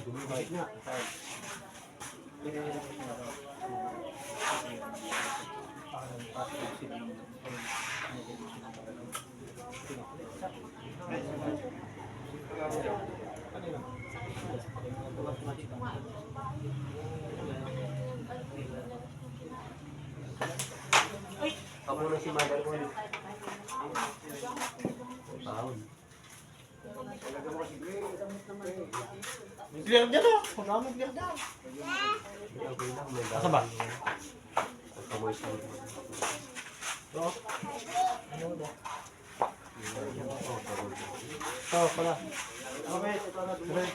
Bumibalik na. Kamu na si mother mo. Taon. Clear dyan o. Kung clear dyan. Asa ba? Kamoy sa mga. Oo. Ano ba? Oo, pala. Okay. Okay.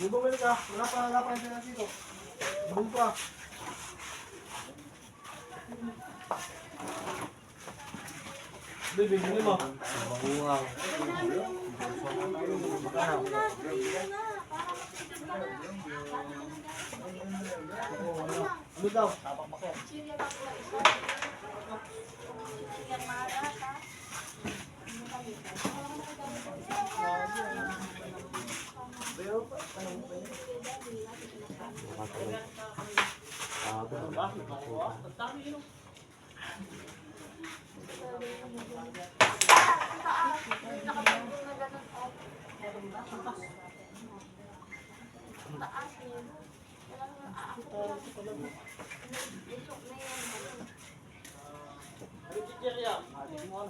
Bumili ka. Wala pa yung sila dito. Bumili ka. Bibigyan mo. Banguang. Ano daw? Tapak bakit?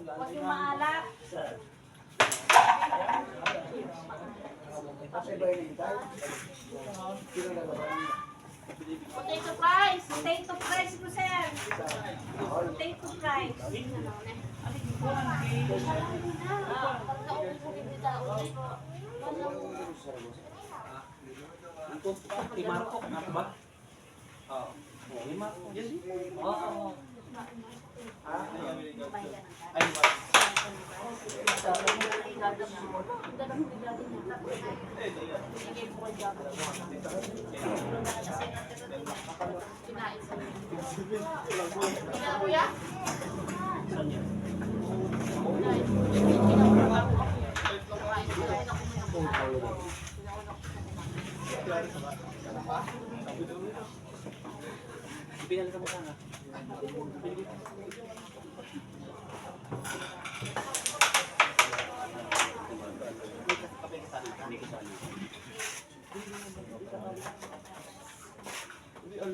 Huwag yung maalat. Potato fries! Potato fries po, sir! Potato fries! Kay Marco, ano ba? Oo. Kay Marco. Oo. Ay, pinalitan mo sana.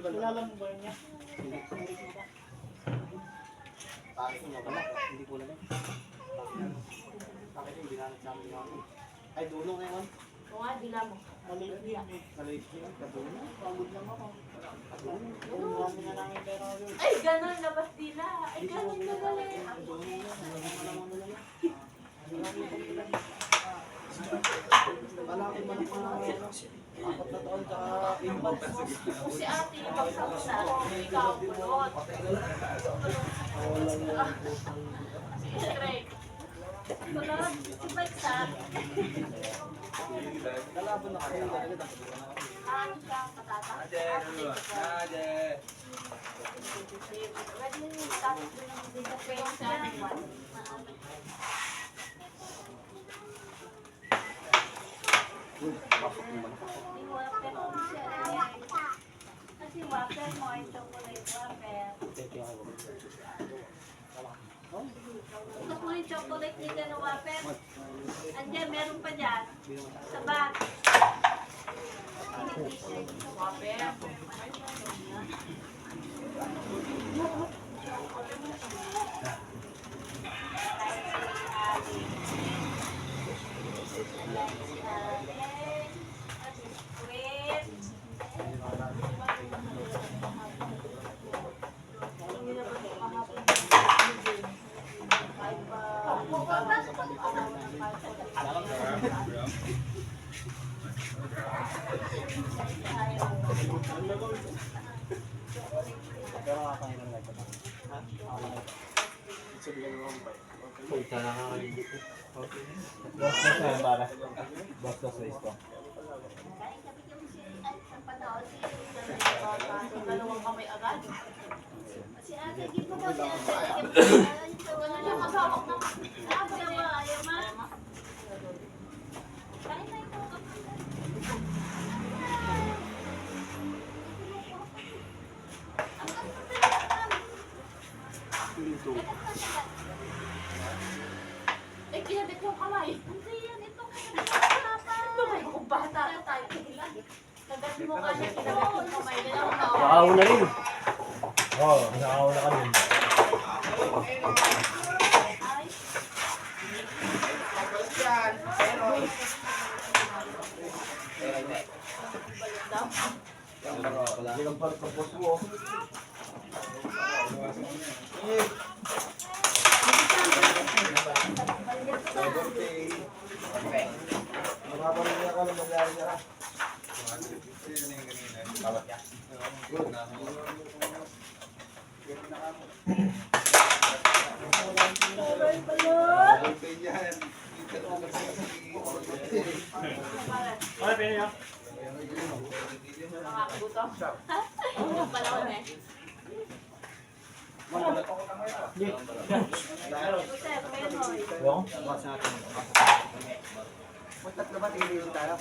Kilala mo ba niya? Hindi ko lang. Bakit yung binanat namin namin? Ay, dulo ngayon. Kung nga, dila mo. Maliit din eh. Maliit yun, kadulo. Pagod lang ako. Ang dami na namin pera ulit. Ay, ganun, labas dila. Ay, ganun ka galing. Wala ko man mga 4 na taon tsaka import. Kung si ate, ibang sa ikaw, bulot. Si Drake. Bulot, si Bagsak. Kalaban na kayo. Ano siya, patata? Ade. Pwede yung tapos din ang dito pa yung sa one. Kasi wafer mo ay chocolate wafer. Tapos mo yung chocolate nila na wafer. Andiyan, meron pa dyan. Sa bag. Wafer. Pero kakain lang ito. Ha? Sabihan mo ba? Punta na nga dito. Okay. Bastos na yan para. Bastos na ito. Dalawang kamay agad. Si ate, give mo ba si ate? Ito. Eh, kinabit yung kamay. Hindi yan, ito. Ito kayo kung bata na tayo. Kagat mo nga siya, kinabit yung kamay. Nakaaw na rin. Oo, nakaaw na kami. Ay, Hindi lang parang kapos mo. Makapaligyan ka ng magyari niya. Ay, pwede niya. makakagutom. Ha? Yung panahon eh. Sir, Penoy. Yung? Tatlo ba tingin tayo?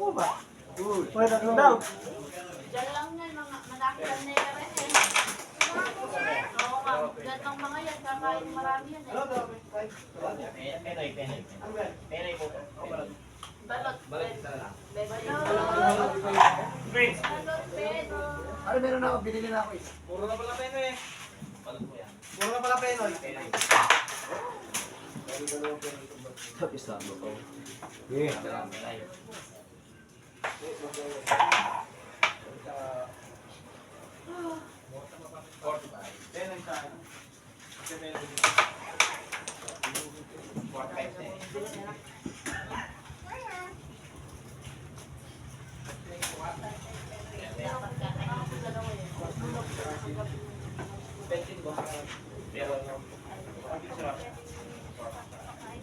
Oo ba? Pwede tatlo daw. Diyan lang yan, mga manakilan na yan eh. Oo nga, dyan ng mga yan, kakain marami yan eh. Penay po. Balot. Balik na lang. Balot. Prince. Balot, Peno. Ano meron na ako? Binili na ako eh. Puro na pala Penoy eh. Balot po yan. Puro na pala Penoy. Penay. Tapos na ako. Yeah. Penay. Penay sa akin.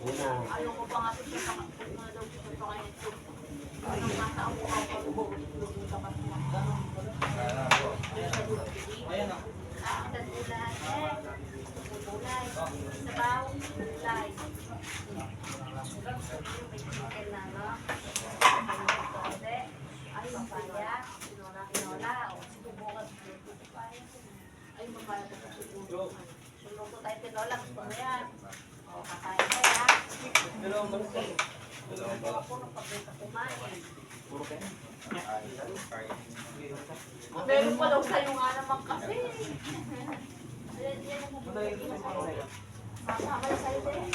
Ayaw ko pa nga siya sa mga daw siya sa kanya. Anong nasa ako ako sa kanya. Ayan na. Ang tagulay eh. Gulay. Sa bawang gulay. May chicken na, no? Ay, papaya. Kinola. O, sinubukan. Ay, papaya ko sa sinubukan. Sinubukan tayo tinola. Gusto mo yan. O, kakain ka ya. Ako nung pagkita kumain. Meron pa daw sa'yo nga naman kasi. Yan ang mamay sa'yo din.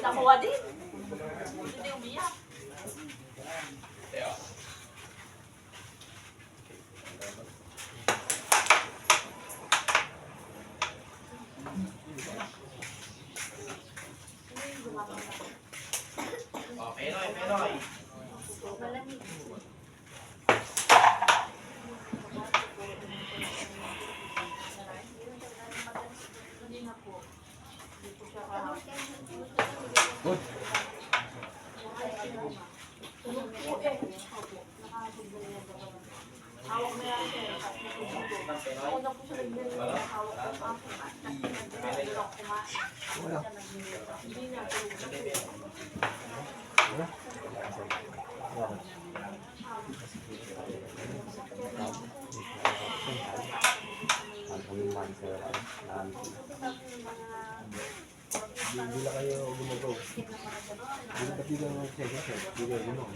Nakuha din. Hindi umiyak. Oh, Penoy. Malamig. Hindi na po. Hindi po siya Good. Hawak na yan siya. Ako na po siya nagbili. Hawak ko ang ako. At nagbili ako kumain. Hindi niya. Hindi na kayo gumagaw. Hindi na pati kayo mag-check. Hindi kayo gumagaw.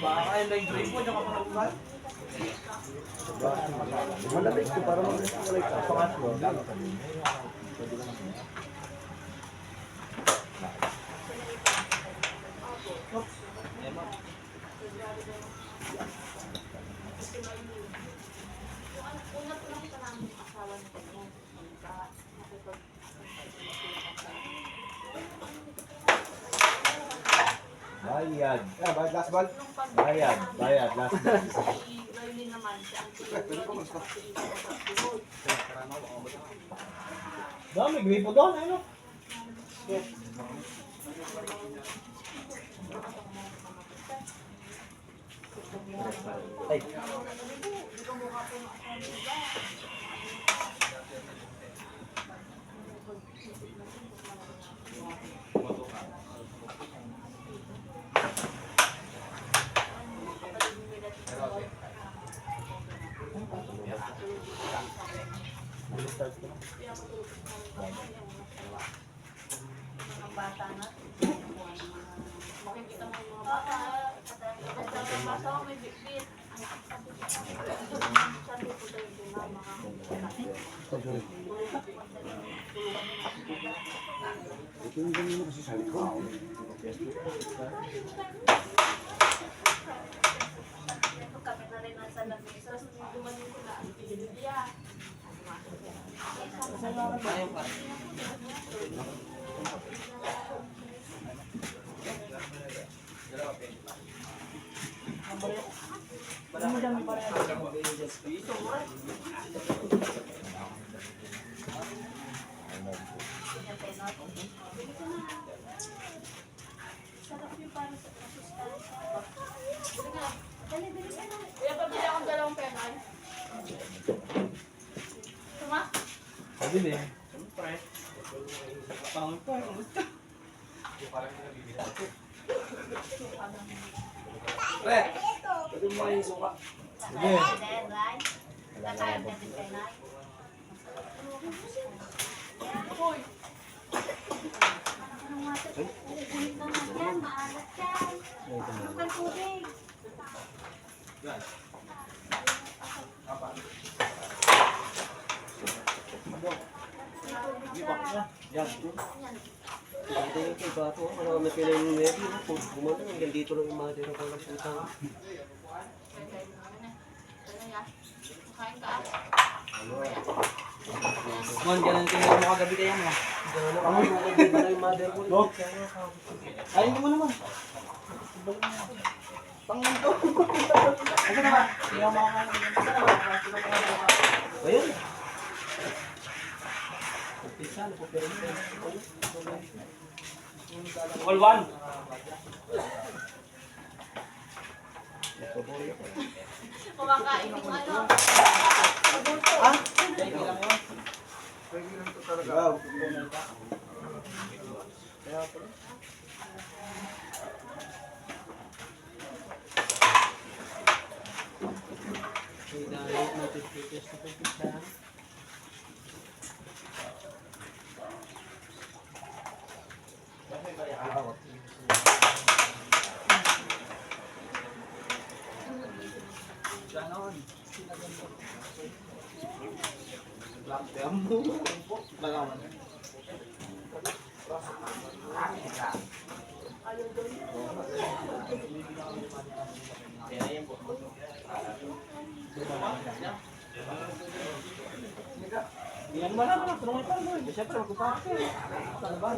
Baka kayo na yung drink mo, diyan ka pa nagbukas? Malamig ko para mag-like ka. Pangatlo. Una po lang sa namin asawa ni Kanya. Bayad. Bayad last ball? Bayad. Last ball. Si Lorlyn naman, siya ang Dami, gripo doon. Ano? Ay. kamukha po ng ako nila. Start ko na. Mga bata na. Makikita mo yung mga bata. Kasi ang bata ko may bit-bit. Sabi ko tayo yung mama ka. Ito yung ganyan mo kasi sa likod. Kami na rin nasa lamesa. So, gumaling ko na. Yeah. Sarap yung parang sa consistency. Dali, dali ka na. Kuya, pabili akong dalawang penal. Tuma? Sabi niya. Siyempre. Pangit pa. Kamusta? Pre! Pwede mo yung suka. Sige. Then, right? Kakain natin penal. Uy! Ano nga ito? Ulit na nga yan. Maalat yan. Ano kang tubig? Yan. Ito yung kay Bato. Marami pila yung nebi. Gumanda hanggang dito lang yung mga dito ko lang putang. Ano yan? Kain ka ah. Mon, ganun tingnan mo kagabi kaya mo. Ang mga dito lang yung mother mo. Dok. Ayun mo naman. Pangin to. Asa na ba? Hindi ako Ayun. Call one. Kumakain yung ano. Ha? Wow. Ganon. Lockdown mo. Bagawan. Yan ba na? Tulungan pa mo. Siyempre, magpapakit. Ano ba?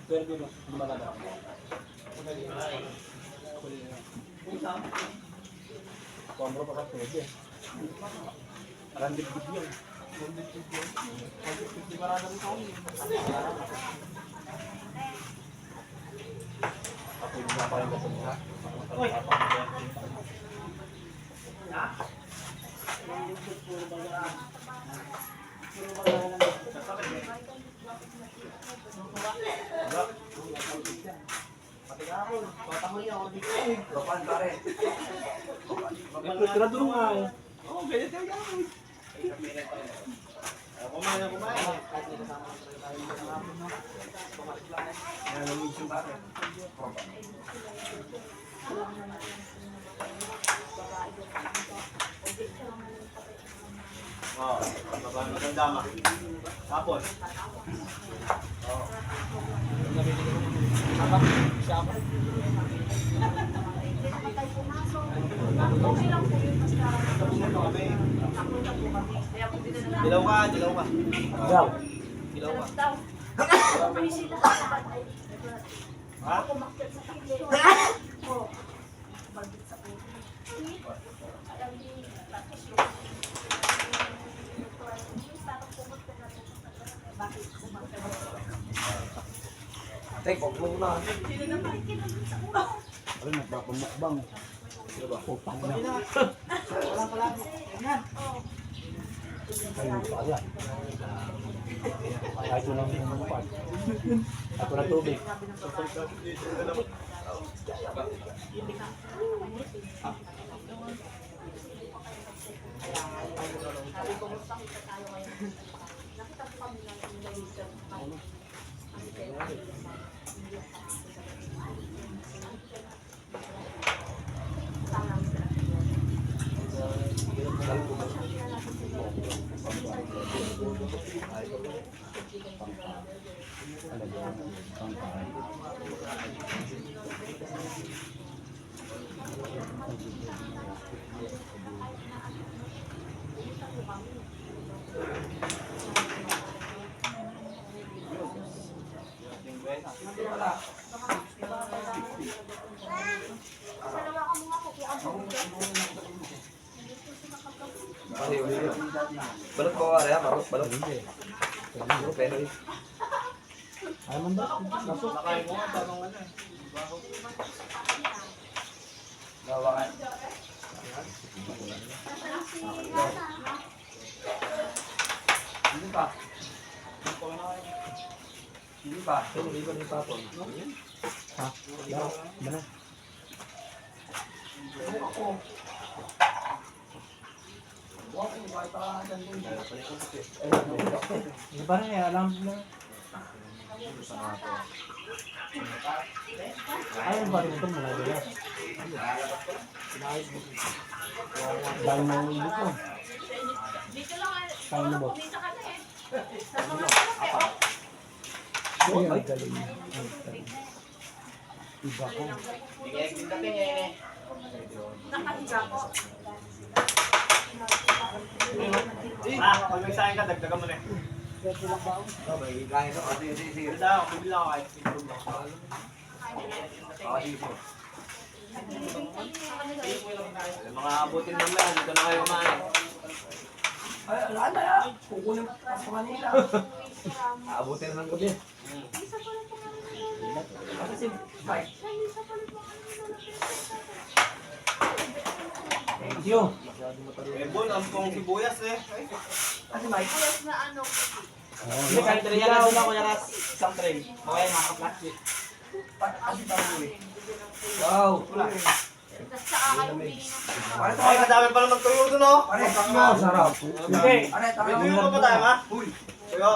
Pero dito, lumalala. Kuambro pa kasi pwede. Random video. Maraming taon. Ako yung naparin ka sa Oy! Kapan pare. Tira doon nga eh. Oo, ganyan tayo gagawin. Kumain na kumain. Yan ang mission pare. Oo, maganda ma. Tapos. Oo. Siapa? Okay lang po yun. Basta Dilaw ka, dilaw ka. Wow. Dilaw ka. daw. Kami sila. Ha? Kumakit sa kili. Oo. Bagit sa kili. Alam ni tapos yung parang pumunta na bakit kumakit. Tek, wag mo na. Sino naman kinalit sa ulo? Ano nagpapamukbang? Diba? Putang na. pala. Kahit walang lumupad. Kahit walang tubig. Sabi ko, musta kita tayo ngayon? Nakita ko kami ng Malaysia. Balot ko kaya, balot, balot. Pero Ay, man ba? Nasok. Nakain mo nga, parang ano eh. gawakan. Hindi pa. Hindi pa. Hindi pa ni Papon. Ha? Ba na? Hindi pa rin, alam na. Ayaw ba rin ito mula dila? Dahil mo yung ibig ko. Dito lang, Kaya na ba? kumita ka na eh. Nasulat ka na eh. Ay, galing. Iba ko. Nakahiga ko. Pag nagsahin ka, dagdagan mo na eh. May kain ako. Sige. Sige daw, bumili ako kahit siguro lang. Sige. Mga abutin naman lang, dito na kayo kumain. Ay, wala na yan. Kukunin pa sa Manila. Aabutin na ng gabi. Kasi si Mike. Thank you. Eh, Bon, ang pong sibuyas eh. Kasi Mike. Yes na ano. Hindi, kahit rin yan sila ko yung isang tray. Okay, mga plastic. Kasi tayo eh. Wow. Tapos sa akin, humingi ng Ay, kadami pa naman tuyo doon oh. Pare, sarap. Hindi. May tuyo ka pa tayo, ma? Tuyo.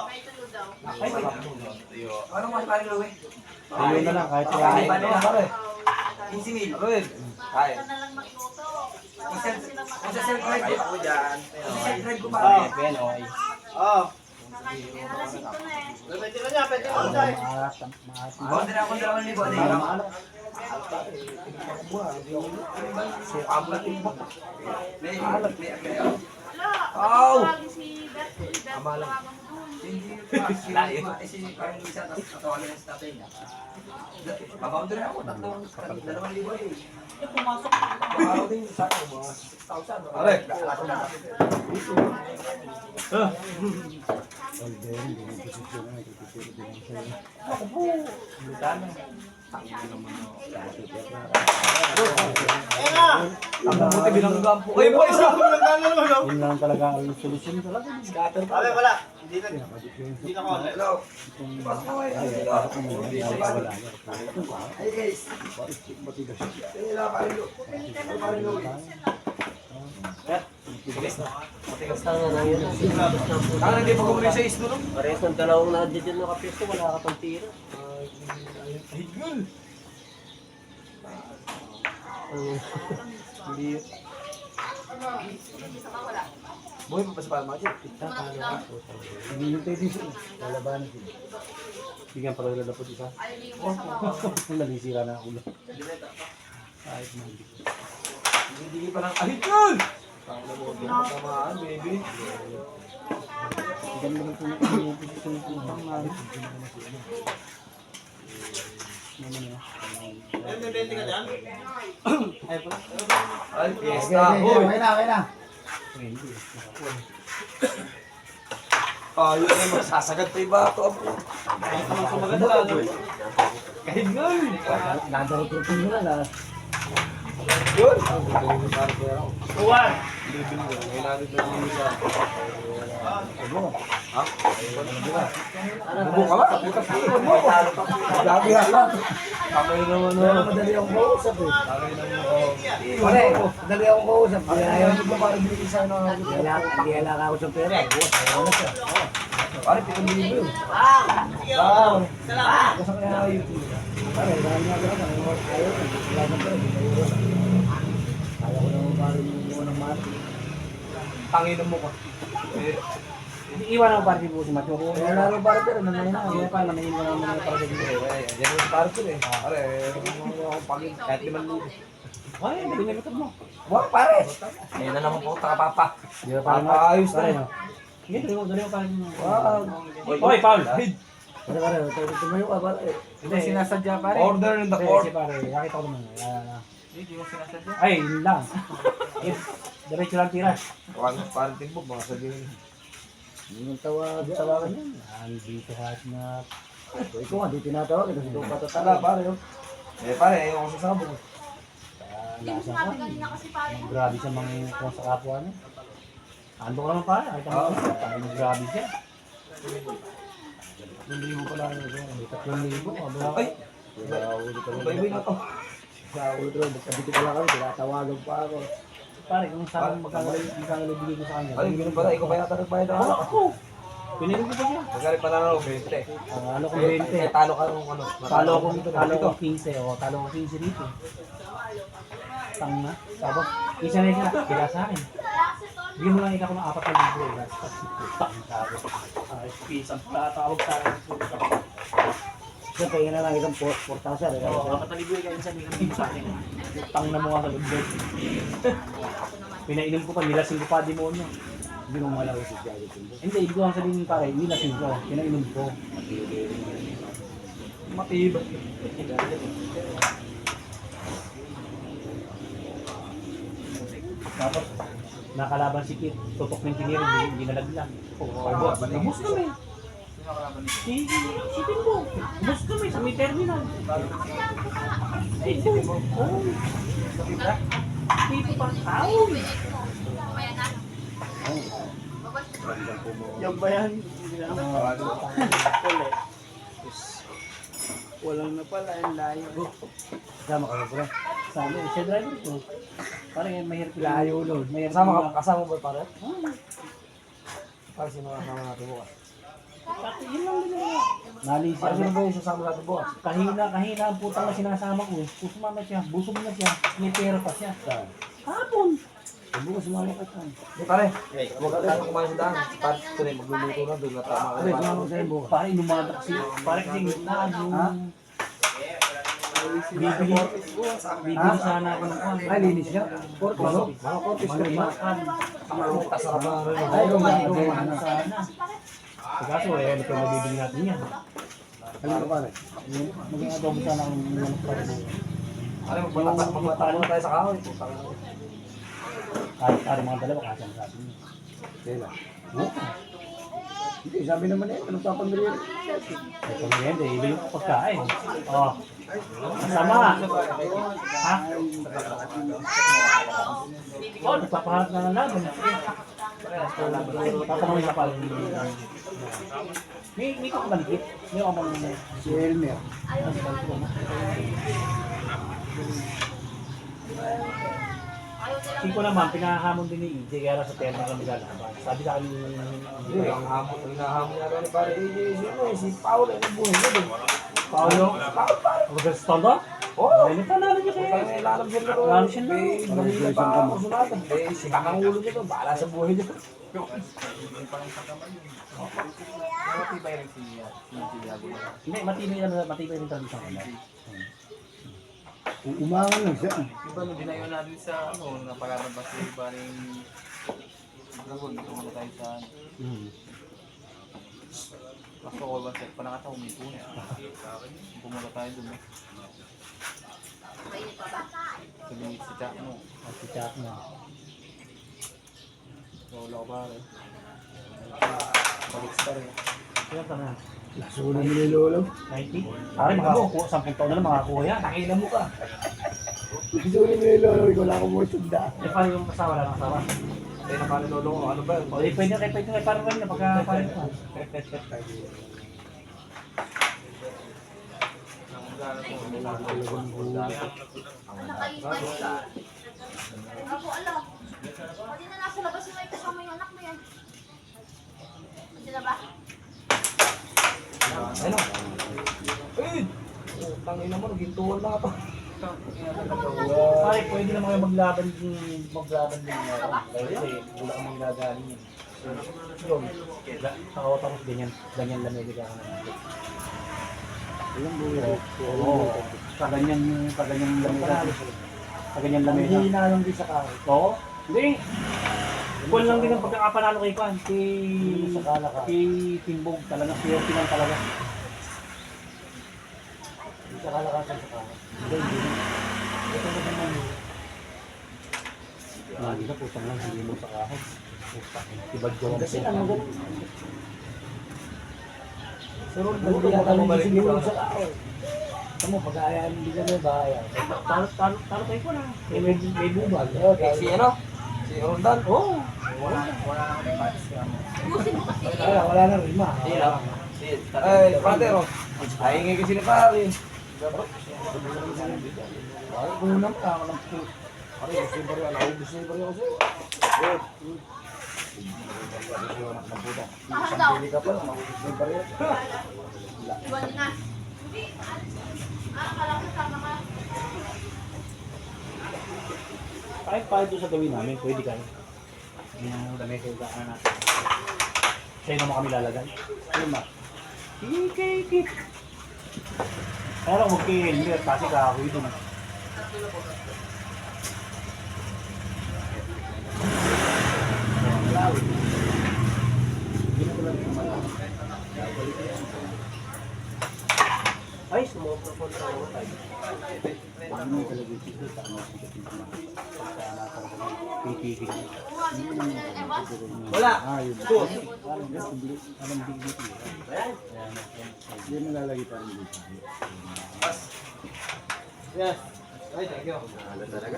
may tulo daw. Ay, wait. Ano mo si Pare Louie? Ayun na lang, kahit Ay, wala. pare, pare. 15 15 mil. Red. Ay. Ito na lang magluto. Kung Wala sa na silang kung sa self-drive ko. Ako dyan. Kung sa self-drive ko Ah. pare. Ben, okay. Oo. Nalasin ko na eh. Pwede ka niya, pwede ka niya. Maalat. Bawal na ako 2,000. Para maalat. Abot yung bak. May alat, may agaya. Wala. Aw! Lagi si Beth. Si Beth, tawagan mo dun. Hindi pa. Si Pare Louie sa tapos katawagan na sa tatay niya. Kaboundary ako, 2,000 eh. Pumasok. Araw din sa akin, mga 6,000. Pare, ako na. Eh nga! Ang mabuti bilang gampo. Ay, boy, sa Yun lang talaga ang solusyon talaga. Wala, wala. Hindi na. Hindi na ko. Hello. Pasok mo eh. Hey guys. Wala pa rin. Pare Louie. Matigas na nga yun. Tangan hindi pa kumuli sa isno no? Parehas ng dalawang nadidyan na kapisto, wala ka pang tira. Higul. Hindi yun. Boy, papasa pa magic. Hindi yun tayo dito. Lalabanan sila. Bigyan pa rin lalapot isa. Ayaw niyo yung sabaw. Nalisira na ang ulo. Kahit na hindi. Hindi pa lang. Higul! Tangan mo, hindi mo tamaan, baby. Ang ganda ng posisyon ko. Ang malit. May bente ka dyan? Ay, pala. Ay, fiesta. Boy. Okay na. Ayos na magsasagad pa yung bato. Kahit naman sumagat na. Higul! Nadaro ko ito nila na. Yun! Uwan! Bubo ka ba? Lagi lang. Kamay naman madali akong kausap eh. Pare, madali akong kausap. Ayaw nyo pa parang binigay sa'yo ng kailangan ako sa pera. Ayaw na siya. Pare, 7,000 yun. Wow! Kasi kaya yun. Pare, dahil nga ba ayaw ko sa pera. Ayaw ko naman parang yung ng mati. Tanginan mo ka. Iwan ako para po si Matyo. Kaya laro para pero nanay na. Kaya pa, nanayin ko naman mga para sa dito. Diyan mo para pero eh. Pare, akong pagin. Kahit 5,000. Ay, hindi niya luto mo. Wag pare. Ayun na naman po, taka-papa. Di ba parang Ayos na. Sige, dali mo parang... Wag. Oy, Paul! Pare, tumayo ka pare. Hindi, sinasadya pare. Order in the court. Kasi pare, nakita ko naman. Hindi mo sinasadya. Ay, yun lang. Diretso lang tira. Wag parang timbog mga sabihin. Yung tawagan yan. Dito hat na... Ikaw nga, di tinatawag. Kasi ikaw patatala pare. Eh pare, ayaw ko sasabog. Hindi mo sinabi kanina kasi pare. Grabe siya mga kung sa kapwa niya. Ando ka naman pare. Ay, grabe siya. 2,000 pala yun. 3,000. Ay! Baybay na to. Sa ulo, magkabiti pala kami. Tinatawagan pa ako. Pare, kung saan magkakaroon bigay ko sa kanya. Ay, ganun pala. Ikaw pa yata nagbayad ako. Ako! Pinili ko pa siya. Magkari pa na ako, 20. Ano kung 20? Eh, talo ka nung ano. Talo ko 15 o talo ko 15 dito. Tanga. Tapos, isa na siya. Kila sa akin. Bigyan mo lang ikaw ng 4,000 eh. Tang tawag. Pisang tatawag sa akin. Kasi kaya na lang isang 4,000. Oo, 4,000 kayo sa mga sa akin. Tang na mga kalugdod. Pinainom ko pa, nilasing ko pa demonyo. Hindi mo malaw si Jagger. Hindi, ibig ko ang sabihin pare, nilasing ko. Pinainom ko. Matibay. Tapos, nakalaban si Kit, tutok ng tiniri, hindi nalaglag. Ubus kami. Si Timbo, ubus kami sa may terminal. Ay, si Timbo. Oo. Dito pa taon. Yung bayan, hindi na naman. Walang na pala, yung layo. Kasama ka ba? Sabi, siya driver ko. Parang yung mahirap Layo nun. Kasama ba pare? Para sino kasama natin bukas? Yun lang din naman. Nalisa. Para sino ba yung sasama natin bukas? Kahina ang putang na sinasama ko. Kung sumama siya, busog na siya, may pera pa siya. Hapon! Bukas sumama ka saan? Hindi pare. Huwag ka tayo kumain sa daan. Para ito na magluluto na doon. Pare, sumama ko sa'yo bukas. Pare, inumadak siya. Pare kasi gitnaan yung... Bibili sana ako ng kwan. Ay, linis niya. Korpus, no? Mga korpus ka ba? Tasarap na rin. Ay, Ano sana. Kaso, ano pa mabibili natin yan? Ano ka pare? Maging adobo sana ang mga pare. Pare, magpatalo na tayo sa kahoy. Kahit pare mga dalawa, kasi ang sabi niya. Kailan? Hindi, sabi naman eh, anong papamili yun? Ito na yan, ibili ko pagkain. Oh. Sama. Ha? Oh, nagpapaharap na ng laban. Tatanungin ka pala. May kakabalikit. May kamang... Si Elmer. Siko naman, pinahamon din ni EJ kaya sa terno kami lalaban. Sabi sa akin Hindi, ang hinahamon natin ni pare si Paul, ano buhay niya doon? Paolo? Mag-stondo? Oo. Ay, panalo niya kaya. Kaya lalam siya na Lalam siya na. Malila pa ako sunatan. Eh, si kakang ulo niya doon, bahala sa buhay niya. Matibay rin si Diago. Hindi, matibay rin tradisyon ko. Umangan lang siya. Diba nung dinayo natin sa napalalabas yung iba rin Dragon, tumano tayo sa Pasto ko ba set pa nakataw, may puno. Pumunta tayo dun. Sabi si Jack mo. Si Jack mo. Wala ko ba rin. Pag-star eh. Kaya ka na. Lasunan mo ni Lolo. 90? Pare, makakuha. 10 taon na lang makakuha yan. Takina mo ka. Bisunin mo yung lolo, ikaw lang ako mo tunda. Eh, paano yung asawa lang asawa? Eh, nakalololo ko, ano ba? O, di pwede parang rin na pagka paano pa. Nakaibay. Ako, alam. Pwede na nasa labas yung may kasama yung anak mo yan. Pwede na ba? Ano? Eh! Tangin naman, nagintuan na pa. Pare, pwede naman kayo maglaban din kasi wala kang manggagaling yun. Yun, tapos ganyan lamig ka naman. Ilang buhay. Oo, sa ganyan lamig ka. Sa ganyan lamig ka. Hindi na lang din sa kahit. Oo, hindi. Kuwan lang din ang pagkakapanalo kay Kwan, kay Timbog, talaga, pure pinang talaga. Hindi sa kalakasan sa kahit. Hindi. Ito na naman yun. Hindi na, putang lang, hindi mo sa kahit. Tibad gawa Kasi ano ba? Pero Buto, hindi baka ka bumalik siguro ka. sa kahit. Tamo, pag-aayaan hindi ka na bahaya. Talo kay Kwan ah. May bubag. Si ano? Si Rondan? Oo. Wala na kami patch ka. Ubusin mo kasi. Wala na rima. Ay, brother, oh. Ay, ingay kasi ni pare. Ay, bunam ka, walang po. Pare, gusto yung bariya. Naubos na yung bariya kasi. Mahal daw. Hindi ka pa lang, naubos na yung bariya. Iwan niyo na. Akala ko sama ka. Kahit doon sa gawin namin, pwede ka. Hindi na dami kayo kaan natin. Sa'yo naman kami lalagay. Ano ba? Kikikik. Kaya lang huwag kayo helmet kasi kakakoy doon. Ay, sumobra sa ako tayo. Ano yung talaga dito? Tama sa kating pipigil. Wala. Yun. Parang dito. Alam dito. Hindi mo lalagay parang dito. Yes. Ay, thank you. Alam talaga.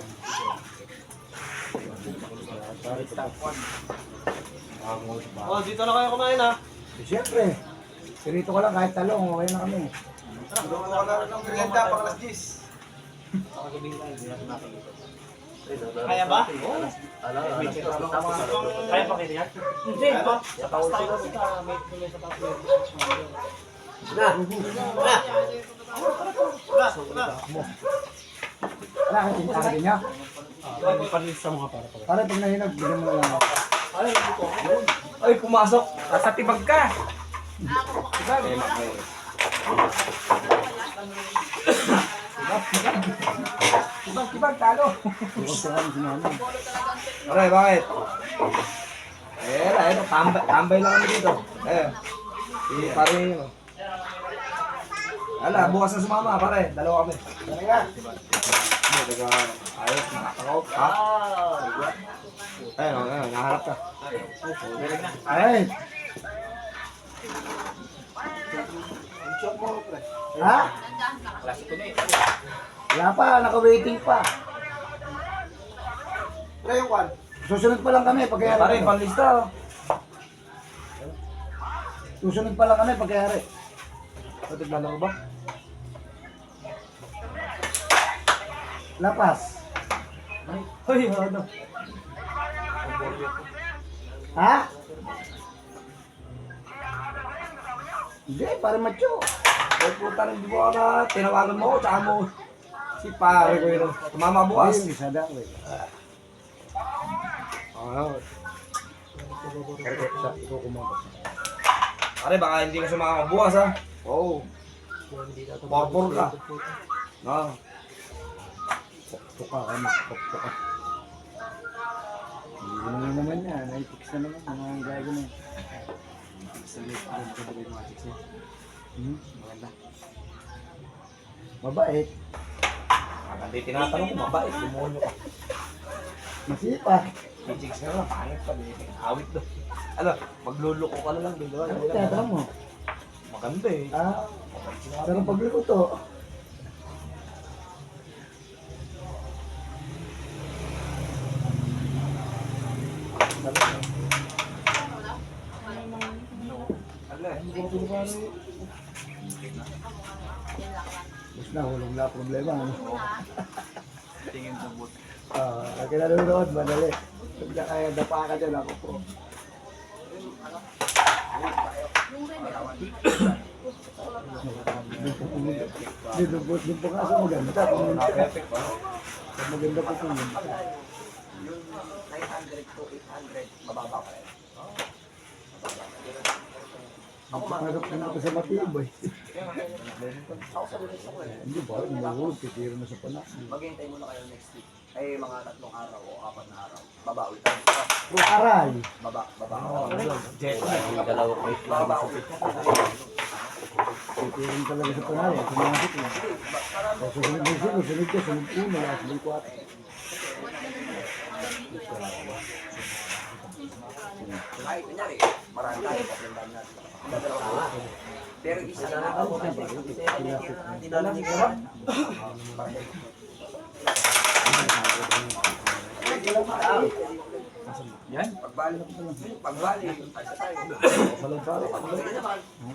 Oh, dito na kayo kumain ha. Siyempre. Sirito ko lang kahit talong, okay na kami. Doon ko na ng merienda pang alas 10. Kaya ba? Kaya pa kayo yan? Hindi pa. Sa taon sila sa may sa taon. Wala kang tinta din niya. Hindi pa rin sa mga para. Para pag nahinag, bigyan mo na lang ako. Ay, pumasok. Sa tibag ka. Kibag, talo. Aray, bakit? Eh, tambay lang kami dito. Pare yun. Ala, bukas na sumama, pare. Dalawa kami. Ayos, nakakakot. Ha? Ayun, naharap ka. Ay! Ha? Wala pa, naka-waiting pa. Pre, yung kwan. Susunod pa lang kami pagkayari. Pare, panlista. Susunod pa lang kami pagkayari. O, tignan mo ba? Lapas. Hoy, ano? Ha? Hindi, pare macho. Ay, puta rin di mo na tinawagan mo, tsaka mo. Si pare ko yun. Tumama bukas. Hindi, sada ko eh. Ikaw kumabas. Pare, baka hindi ka sumama bukas ha. Oo. Purpur ka. No. Pukpuka ka mo. Pukpuka. Hindi mo naman yan. Naipix na naman. Mga gago na. Maganda. Mabait. Hindi tinatanong ko, mabait. Demonyo ka. Masipa. Pichiks ka na, pangit pa. Awit doon. Ano, magluluko ka na lang. Ano tinatanong mo? Maganda eh. Pero pagluto. Mas na, walang na problema. Ano? Tingin sa bot. Kaya nanonood, madali. Pag na kaya dapa ka dyan, ako po. Doon po kaso maganda. Pag maganda po pumunta. Yung 900 to 800, mababa pa rin. Ako marap na ako sa matibay. Ako sa lunes ako eh. Hindi ba? Nalawag, titiro na sa panak. Maghintay muna kayo next week. Ay mga 3 araw o 4 na araw. Baba ulit tayo. Aray! Baba. Jet lag, dalawa ko ito. Baba ulit. Titiro talaga sa panak. Sumasik na. Sunod ka, sunod una, sunod ko ate. Ay, kunyari, marami tayo. Pagandaan natin. Dadalawa ko. Pero isa na lang ako. Yan. Pagbalik. Isa tayo. Palag-palag.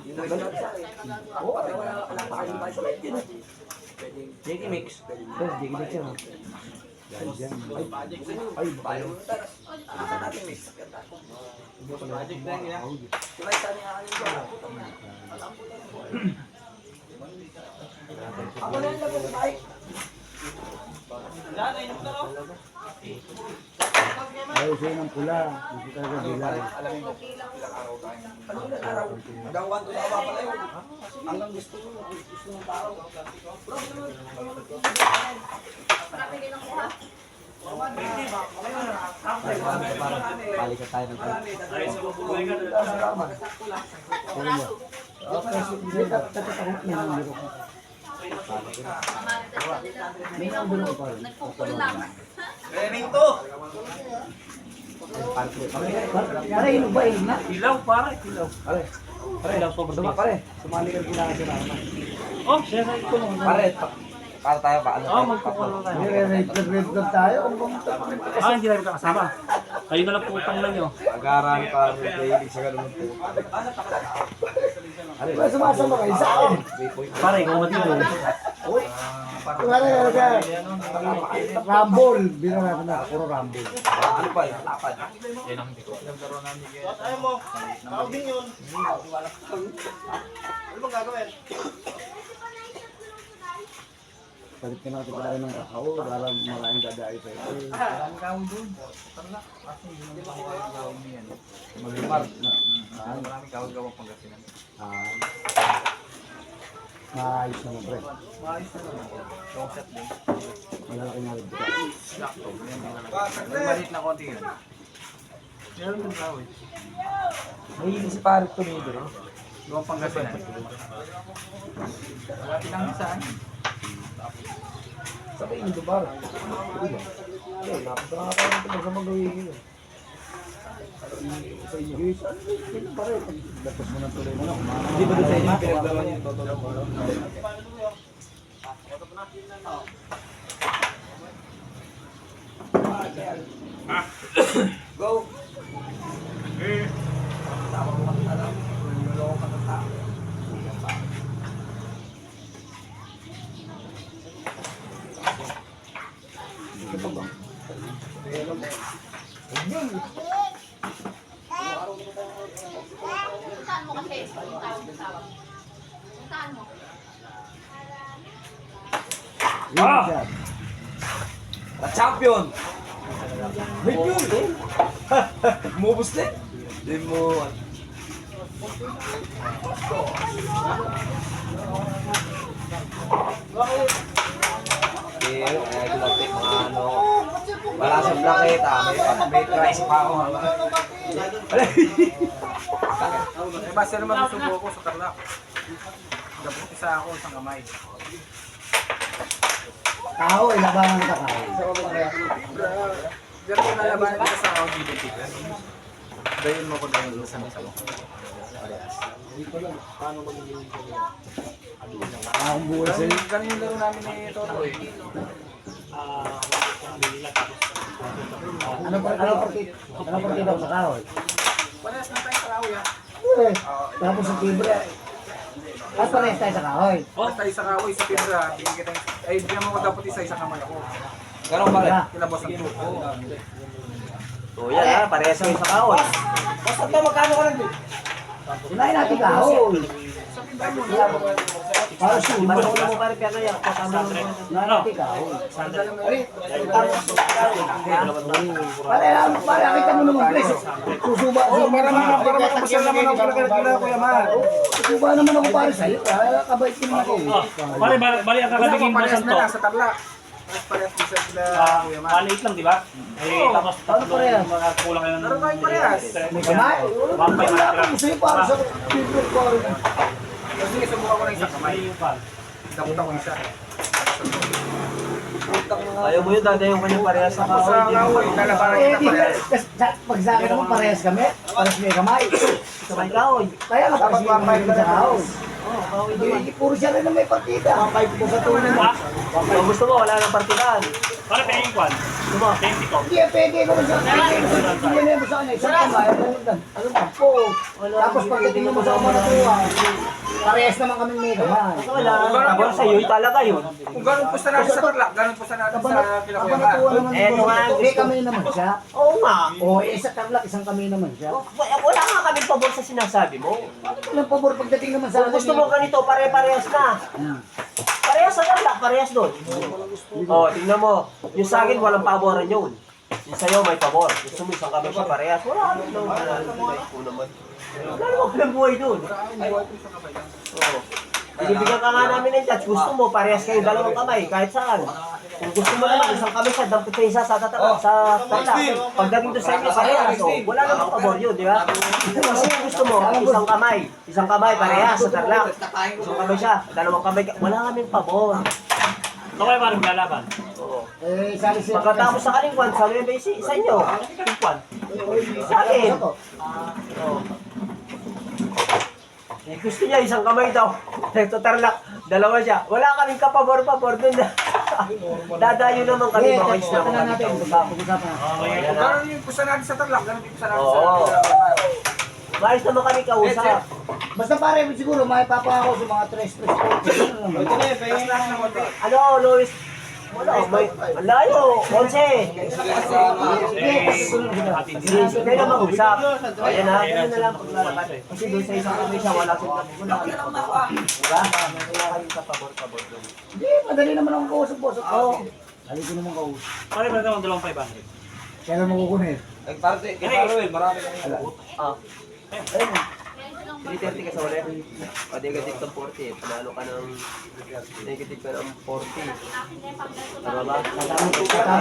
Yung dalawa sa akin. Pati wala pa kayo ba sa pwede. JK Mix. Tapos, di kita siya. Yan, dyan. Ay, bayo. Asa natin mix. Project na yan. Diba isa niya ang ko. Ako na yung labas, Mike. Ayaw siya ng pula. Hindi talaga bilay. Alam mo, ilang araw tayo. Ano ilang araw? Hanggang 1 to baba pala yun. Hanggang gusto mong tao. Marami din ang kuha. Balikan tayo ng tayo. Hindi ka tatakot niya ng biro ko. Nagpupul lang. Pare, ino ba eh? Na? Ilaw, pare. Ilaw. Pare, Ilaw, sobrang duma bilis. pare. Sumali ka kailangan siya naman. Oh, siya sa ito. Pare, Para tayo ba? Ano Oh, magkukulong tayo. nire-rate tayo. Ang pumunta pa rin. Hindi na kasama. Kayo na lang putang lang nyo. Pag-aaral pa, may sa ganun po. Diba sumasama kayo sa akin? Pare, kung matito. Pare, Rumble. Biro natin na. Puro Rumble. Ano pa yun? Lapad. Yan ang hindi ko. Naglaro namin kaya. Palit ka natin pala ng kakao para maraming dadaayo sa ito. Ang gawin doon. Tarla. Kasi hindi naman ako gawin niya. Malimar. Maraming gawin Pangasinan. Maayos naman, pre. Maayos na naman. Long shot din. Malalaki nga rin. Sakto. May maliit na konti yun. Meron yung gawin. May si pare tumido, no? Gawang Pangasinan. Wala tinang saan. Sabi yung dubar. Okay, napunta na nga tayo nito sa magawin yun. Sa inyo, guys. Ito pa rin. Lapos mo ng tuloy mo na. Hindi ba doon sa inyo? Pinaglawan yung totoo mo. Go! Tama mo kami alam. Niloloko ka ng tao. Puntahan mo kasi. Tawag. Puntahan mo. Yun siya. Champion! May yun! Mubos na eh. Hindi mo... Pero, kaya ginapit mga ano... Wala sa blanket may price pa ako. Eh, basta naman ang subo ko sa Tarlac. Dapat isa ako sa kamay. Tao, ilabangan ka kaya. Pero kung nalabanan ka sa ako, hindi ka. Dayon mo ko dayon sa mo. Akong buhay sa'yo. Ganun yung laro namin ni Toto eh. Ano partido sa kahoy? Parehas na tayo sa kahoy ah. Eh, tapos sa tibre. At parehas tayo sa kahoy. Parehas tayo sa kahoy, sa pibra. Ay, bigyan mo ko dapat isa kamay ako. Ganun ba rin? Kilabos ang tuko. O yan ha, parehas kayo sa kahoy. Basta ito, magkano ka lang din? Sinayin natin kahoy. Para siya, Manuuna mo pare pero yan, kasama mo. sinayin natin kahoy. Para kita mo naman preso. Susuba. Para makapasal naman ako na Kuya Mar. Susuba naman ako para sa'yo. Kabait ko naman ako. Pare, bali ang kakabigin mo Parehas sa na to. lang sa tabla. Parehas din sila Kuya Mar. Maliit lang, di ba? Eh, tapos tatlo parehas? mga kulang kayo ng... Meron tayong parehas. May kamay. Vampire Wala na akong sa'yo para sa favorite ko. Kasi subukan ko ng isang kamay. Dapat ako isa. Ayaw mo yun, dada yung kanyang parehas sa Tapos sa kahoy. kahoy, lalabaran Eh, kita di parehas. pag sa akin naman parehas kami. Parehas may kamay. Sa may kahoy. Kaya nga parehas may kamay din sa kahoy. Oo, kahoy naman. Hindi, puro siya rin na may partida. Kapay ko sa tunan. Kung gusto mo, wala nang partidahan. Pare, pengin kwan. Gusto mo? Pengin ko. Hindi, pwede ko sa hindi mo sa kanya. Isang kamay. Ano ba po? Tapos pagdating mo sa mga natuwa, parehas naman kami may kamay. Wala. Tapos sa'yo, talaga yun. Kung ganun po sa natin sa tarlak, ganun po sa natin sa kila Kuya Mar. Kabanatuwa naman. Eh, nung nga, May kami naman siya. Oo nga. O, isa tarlak, isang kami naman siya. Wala nga kami pabor sa sinasabi mo. Walang pabor pagdating naman sa Kung gusto mo ganito, pare-parehas na. Parehas sa ganda, parehas doon. Oh, tingnan mo. Yung sa akin, walang paboran yun. Yung sa'yo, may pabor. Gusto mo isang kami siya, parehas. Wala kami nang naman. Wala naman walang buhay doon. Oo. Binibigyan ka nga namin ng judge. Gusto mo, parehas kayo dalawang kamay, kahit saan. Kung gusto mo naman, isang kami siya, dampot sa isa sa tatala. Pagdating doon sa inyo, parehas. Oh, wala namang pabor yun, di ba? Kasi kung gusto mo, isang kamay, parehas sa tarlak. Isang kamay siya, dalawang kamay, wala kaming pabor. Ito kayo parang lalaban. Oo. Eh, sali siya. Pagkatapos sa kalingkwan, sa Nueva Ecija, sa inyo. Kalingkwan. Sa akin. Oo. Eh, gusto niya, isang kamay daw. Ito tarlak, dalawa siya. Wala kaming kapabor-pabor dun na. Dadayo naman kami, Eh, mga isla pag-usapan na natin. Pag-usapan na. Kung ganun yung po sa natin sa tarlak, ganun din po sa natin sa Oo. Kuya Mar. Maayos naman kami kausap. Basta pare, siguro may papa ako sa mga 3-3 Ano, Luis? Wala, may layo, 11. Sige na mag-usap. Ayan ha, ganun na lang paglalakad. Kasi doon sa isang kami siya, wala siyang kami. Wala kami pabor. Diba? Wala kayong kapabor-pabor doon. Hindi, madali naman akong kausap-usap. Oo. Dali ko naman kausap. Pare, ba naman 2,500? Kailan mo kukunin? Ah. Ayun. 330 ka sa ulit. O, negative ka 40. Panalo ka ng negative ka ng 40. Tama ba? Tatama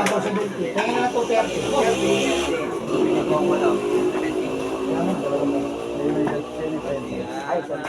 ko sa 20. Tingin na 230. Ikaw mo lang. Ay, sorry.